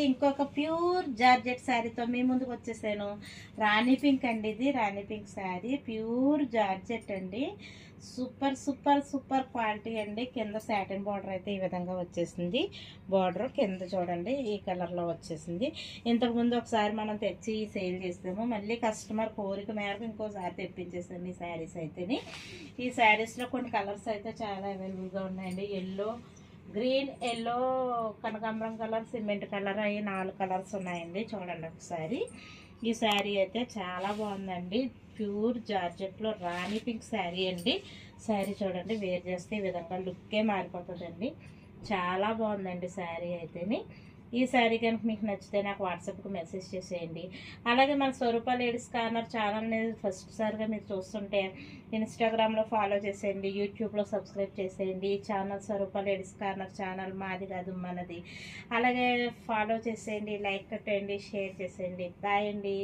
ఇంకొక pure georgette శారీతో మీ ముందుకు వచ్చేసాను. రాణి పింక్ అండి, ఇది రాణి పింక్ శారీ, ప్యూర్ జార్జెట్ అండి. సూపర్ సూపర్ సూపర్ క్వాలిటీ అండి. కింద సాటిన్ బార్డర్ అయితే ఈ విధంగా వచ్చేసింది. బార్డర్ కింద చూడండి ఈ కలర్లో వచ్చేసింది. ఇంతకుముందు ఒకసారి మనం తెచ్చి సేల్ చేస్తాము, మళ్ళీ కస్టమర్ కోరిక మేరకు ఇంకోసారి తెప్పించేసాము ఈ శారీస్ అయితేని. ఈ శారీస్లో కొన్ని కలర్స్ అయితే చాలా అవైలబుల్గా ఉన్నాయండి. ఎల్లో, గ్రీన్, ఎల్లో, కనకాంబరం కలర్, సిమెంట్ కలర్ అవి 4 కలర్స్ ఉన్నాయండి. చూడండి ఒకసారి. ఈ శారీ అయితే చాలా బాగుందండి. ప్యూర్ జార్జెట్లో రాణి పింక్ శారీ అండి. శారీ చూడండి, వేర్ చేస్తే ఈ విధంగా లుక్కే మారిపోతుందండి. చాలా బాగుందండి శారీ అయితేని. ఈ శారీ కనుక మీకు నచ్చితే నాకు వాట్సాప్కి మెసేజ్ చేసేయండి. అలాగే మన స్వరూప లేడీస్ కార్నర్ ఛానల్ని ఫస్ట్ సారిగా మీరు చూస్తుంటే ఇన్స్టాగ్రామ్లో ఫాలో చేసేయండి, యూట్యూబ్లో సబ్స్క్రైబ్ చేసేయండి. ఈ ఛానల్ స్వరూప లేడీస్ కార్నర్ ఛానల్, మాది కాదు మనది. అలాగే ఫాలో చేసేయండి, లైక్ కట్టండి, షేర్ చేసేయండి. బాయ్ అండి.